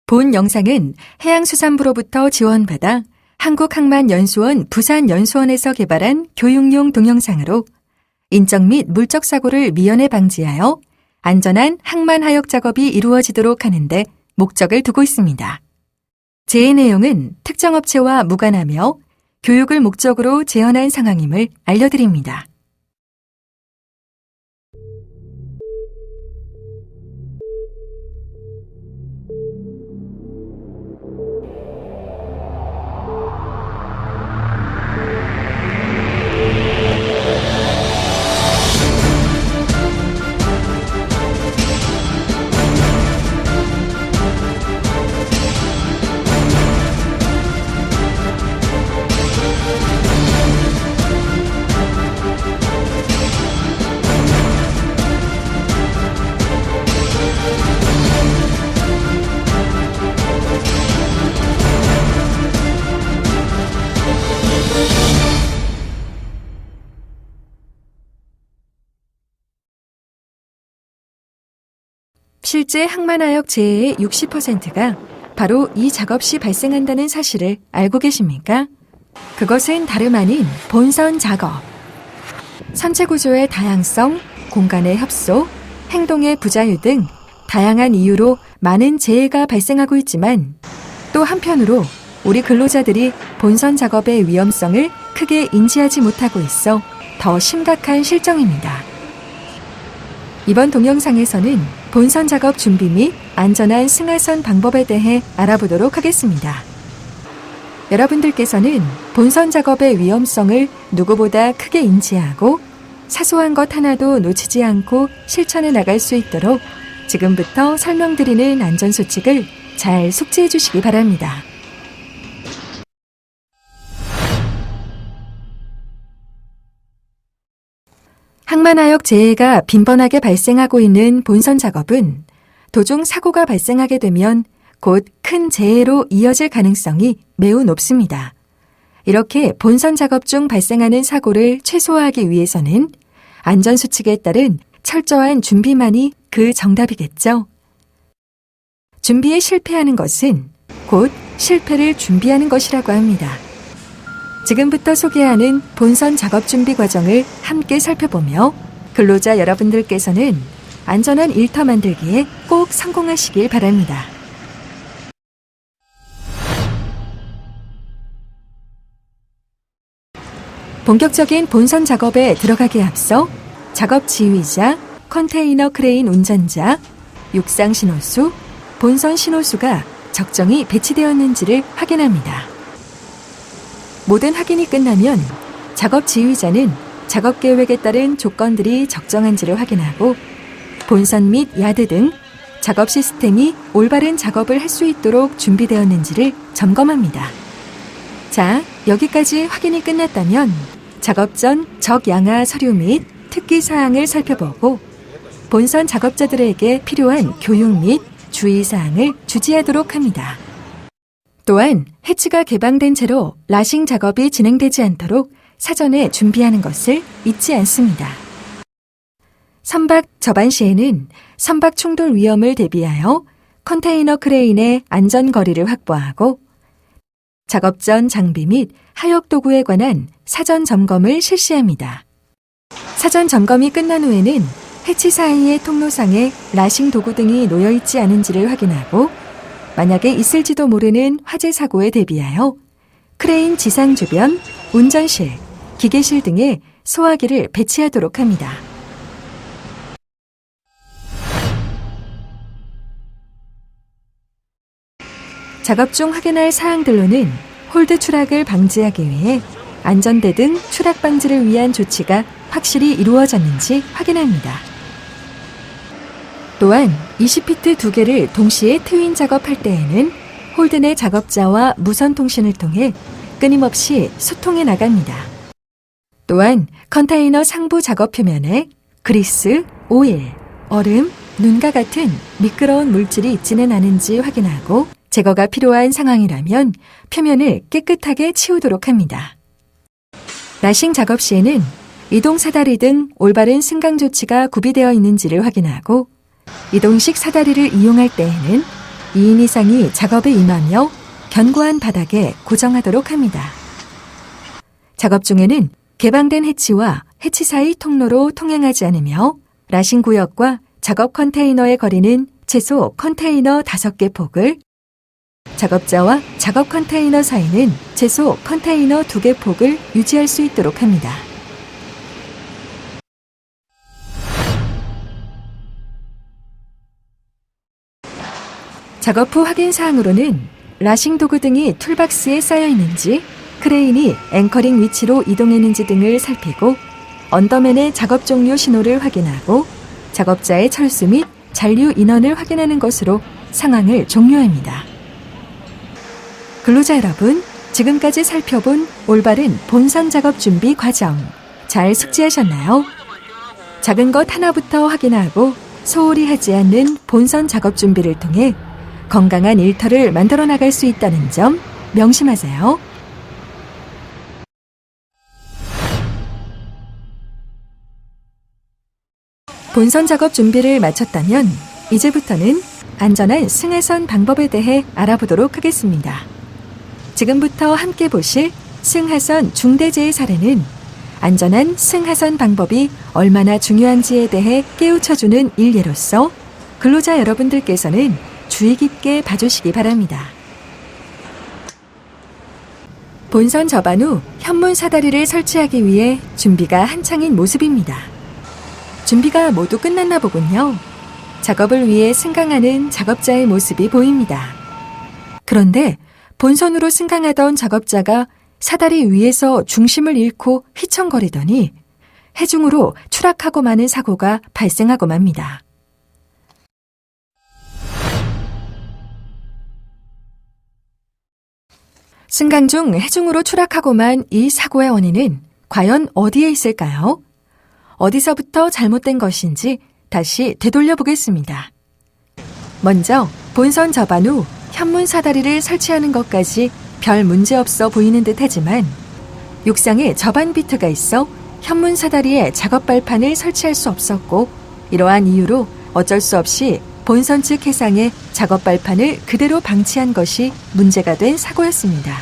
본 영상은 해양수산부로부터 지원받아 한국항만연수원 부산연수원에서 개발한 교육용 동영상으로 인적 및 물적 사고를 미연에 방지하여 안전한 항만하역 작업이 이루어지도록 하는 데 목적을 두고 있습니다. 제의 내용은 특정 업체와 무관하며 교육을 목적으로 제언한 상황임을 알려드립니다. 실제 항만하역 재해의 60%가 바로 이 작업 시 발생한다는 사실을 알고 계십니까? 그것은 다름 아닌 본선 작업. 선체 구조의 다양성, 공간의 협소, 행동의 부자유 등 다양한 이유로 많은 재해가 발생하고 있지만 또 한편으로 우리 근로자들이 본선 작업의 위험성을 크게 인지하지 못하고 있어 더 심각한 실정입니다. 이번 동영상에서는 본선 작업 준비 및 안전한 승하선 방법에 대해 알아보도록 하겠습니다. 여러분들께서는 본선 작업의 위험성을 누구보다 크게 인지하고 사소한 것 하나도 놓치지 않고 실천해 나갈 수 있도록 지금부터 설명드리는 안전수칙을 잘 숙지해 주시기 바랍니다. 항만하역 재해가 빈번하게 발생하고 있는 본선 작업은 도중 사고가 발생하게 되면 곧 큰 재해로 이어질 가능성이 매우 높습니다. 이렇게 본선 작업 중 발생하는 사고를 최소화하기 위해서는 안전수칙에 따른 철저한 준비만이 그 정답이겠죠. 준비에 실패하는 것은 곧 실패를 준비하는 것이라고 합니다. 지금부터 소개하는 본선 작업 준비 과정을 함께 살펴보며 근로자 여러분들께서는 안전한 일터 만들기에 꼭 성공하시길 바랍니다. 본격적인 본선 작업에 들어가기에 앞서 작업 지휘자, 컨테이너 크레인 운전자, 육상 신호수, 본선 신호수가 적정히 배치되었는지를 확인합니다. 모든 확인이 끝나면 작업 지휘자는 작업 계획에 따른 조건들이 적정한지를 확인하고 본선 및 야드 등 작업 시스템이 올바른 작업을 할 수 있도록 준비되었는지를 점검합니다. 자, 여기까지 확인이 끝났다면 작업 전 적양하 서류 및 특기 사항을 살펴보고 본선 작업자들에게 필요한 교육 및 주의사항을 주지하도록 합니다. 또한 해치가 개방된 채로 라싱 작업이 진행되지 않도록 사전에 준비하는 것을 잊지 않습니다. 선박 접안 시에는 선박 충돌 위험을 대비하여 컨테이너 크레인의 안전거리를 확보하고 작업 전 장비 및 하역 도구에 관한 사전 점검을 실시합니다. 사전 점검이 끝난 후에는 해치 사이의 통로상에 라싱 도구 등이 놓여 있지 않은지를 확인하고 만약에 있을지도 모르는 화재 사고에 대비하여 크레인 지상 주변, 운전실, 기계실 등에 소화기를 배치하도록 합니다. 작업 중 확인할 사항들로는 홀드 추락을 방지하기 위해 안전대 등 추락 방지를 위한 조치가 확실히 이루어졌는지 확인합니다. 또한 20피트 2개를 동시에 트윈 작업할 때에는 홀드 내 작업자와 무선 통신을 통해 끊임없이 소통해 나갑니다. 또한 컨테이너 상부 작업 표면에 그리스, 오일, 얼음, 눈과 같은 미끄러운 물질이 있지는 않은지 확인하고 제거가 필요한 상황이라면 표면을 깨끗하게 치우도록 합니다. 라싱 작업 시에는 이동 사다리 등 올바른 승강 조치가 구비되어 있는지를 확인하고 이동식 사다리를 이용할 때에는 2인 이상이 작업에 임하며 견고한 바닥에 고정하도록 합니다. 작업 중에는 개방된 해치와 해치 사이 통로로 통행하지 않으며 라싱 구역과 작업 컨테이너의 거리는 최소 컨테이너 5개 폭을, 작업자와 작업 컨테이너 사이는 최소 컨테이너 2개 폭을 유지할 수 있도록 합니다. 작업 후 확인 사항으로는 라싱 도구 등이 툴박스에 쌓여 있는지, 크레인이 앵커링 위치로 이동했는지 등을 살피고 언더맨의 작업 종료 신호를 확인하고 작업자의 철수 및 잔류 인원을 확인하는 것으로 상황을 종료합니다. 근로자 여러분, 지금까지 살펴본 올바른 본선 작업 준비 과정 잘 숙지하셨나요? 작은 것 하나부터 확인하고 소홀히 하지 않는 본선 작업 준비를 통해 건강한 일터를 만들어 나갈 수 있다는 점 명심하세요. 본선 작업 준비를 마쳤다면 이제부터는 안전한 승하선 방법에 대해 알아보도록 하겠습니다. 지금부터 함께 보실 승하선 중대재해 사례는 안전한 승하선 방법이 얼마나 중요한지에 대해 깨우쳐주는 일례로서 근로자 여러분들께서는 주의 깊게 봐주시기 바랍니다. 본선 접안 후 현문 사다리를 설치하기 위해 준비가 한창인 모습입니다. 준비가 모두 끝났나 보군요. 작업을 위해 승강하는 작업자의 모습이 보입니다. 그런데 본선으로 승강하던 작업자가 사다리 위에서 중심을 잃고 휘청거리더니 해중으로 추락하고 마는 사고가 발생하고 맙니다. 승강 중 해중으로 추락하고만 이 사고의 원인은 과연 어디에 있을까요? 어디서부터 잘못된 것인지 다시 되돌려 보겠습니다. 먼저 본선 접안 후 현문 사다리를 설치하는 것까지 별 문제 없어 보이는 듯 하지만 육상에 접안 비트가 있어 현문 사다리에 작업 발판을 설치할 수 없었고 이러한 이유로 어쩔 수 없이 본선 측 해상에 작업 발판을 그대로 방치한 것이 문제가 된 사고였습니다.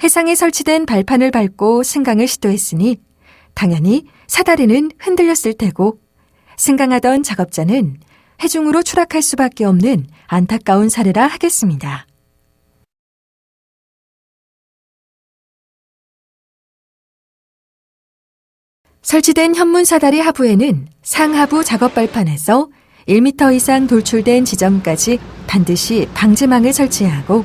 해상에 설치된 발판을 밟고 승강을 시도했으니 당연히 사다리는 흔들렸을 테고 승강하던 작업자는 해중으로 추락할 수밖에 없는 안타까운 사례라 하겠습니다. 설치된 현문 사다리 하부에는 상하부 작업 발판에서 1m 이상 돌출된 지점까지 반드시 방지망을 설치하고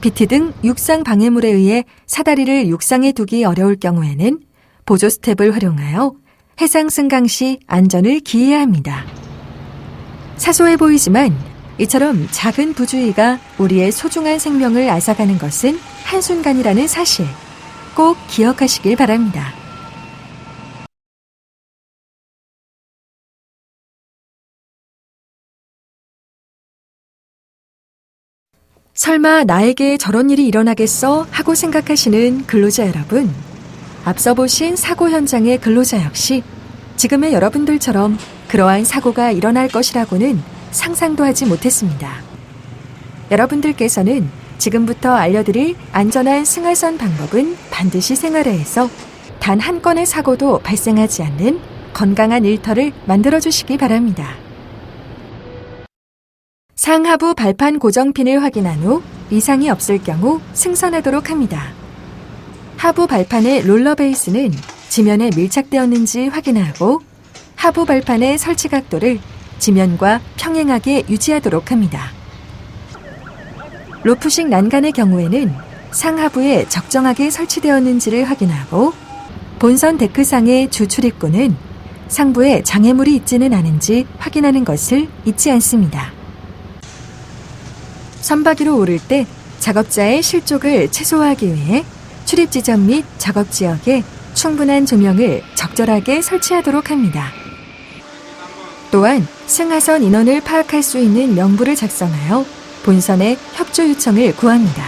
비트 등 육상 방해물에 의해 사다리를 육상에 두기 어려울 경우에는 보조 스텝을 활용하여 해상 승강 시 안전을 기해야 합니다. 사소해 보이지만 이처럼 작은 부주의가 우리의 소중한 생명을 앗아가는 것은 한순간이라는 사실 꼭 기억하시길 바랍니다. 설마 나에게 저런 일이 일어나겠어? 하고 생각하시는 근로자 여러분, 앞서 보신 사고 현장의 근로자 역시 지금의 여러분들처럼 그러한 사고가 일어날 것이라고는 상상도 하지 못했습니다. 여러분들께서는 지금부터 알려드릴 안전한 승하선 방법은 반드시 생활화해서 단 한 건의 사고도 발생하지 않는 건강한 일터를 만들어주시기 바랍니다. 상하부 발판 고정핀을 확인한 후 이상이 없을 경우 승선하도록 합니다. 하부 발판의 롤러 베이스는 지면에 밀착되었는지 확인하고 하부 발판의 설치 각도를 지면과 평행하게 유지하도록 합니다. 로프식 난간의 경우에는 상하부에 적정하게 설치되었는지를 확인하고 본선 데크상의 주 출입구는 상부에 장애물이 있지는 않은지 확인하는 것을 잊지 않습니다. 선박위로 오를 때 작업자의 실족을 최소화하기 위해 출입 지점 및 작업 지역에 충분한 조명을 적절하게 설치하도록 합니다. 또한 승하선 인원을 파악할 수 있는 명부를 작성하여 본선에 협조 요청을 구합니다.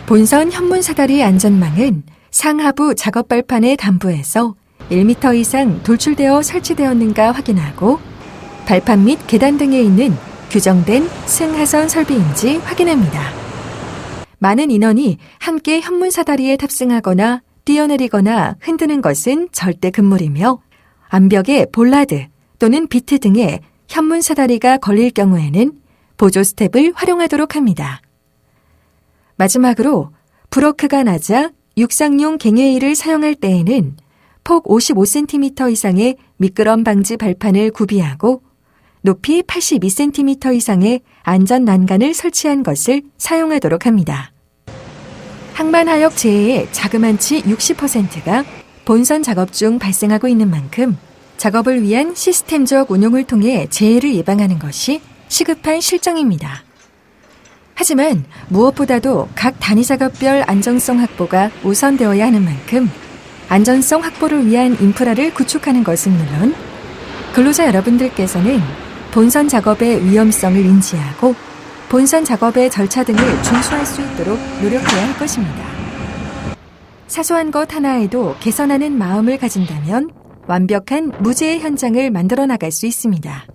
본선 현문 사다리 안전망은 상하부 작업 발판의 단부에서 1m 이상 돌출되어 설치되었는가 확인하고 발판 및 계단 등에 있는 규정된 승하선 설비인지 확인합니다. 많은 인원이 함께 현문사다리에 탑승하거나 뛰어내리거나 흔드는 것은 절대 금물이며 암벽에 볼라드 또는 비트 등의 현문사다리가 걸릴 경우에는 보조 스텝을 활용하도록 합니다. 마지막으로 브로크가 낮아 육상용 갱웨이를 사용할 때에는 폭 55cm 이상의 미끄럼 방지 발판을 구비하고 높이 82cm 이상의 안전 난간을 설치한 것을 사용하도록 합니다. 항만하역 재해의 자그만치 60%가 본선 작업 중 발생하고 있는 만큼 작업을 위한 시스템적 운용을 통해 재해를 예방하는 것이 시급한 실정입니다. 하지만 무엇보다도 각 단위 작업별 안정성 확보가 우선되어야 하는 만큼 안전성 확보를 위한 인프라를 구축하는 것은 물론 근로자 여러분들께서는 본선 작업의 위험성을 인지하고 본선 작업의 절차 등을 준수할 수 있도록 노력해야 할 것입니다. 사소한 것 하나에도 개선하는 마음을 가진다면 완벽한 무죄의 현장을 만들어 나갈 수 있습니다.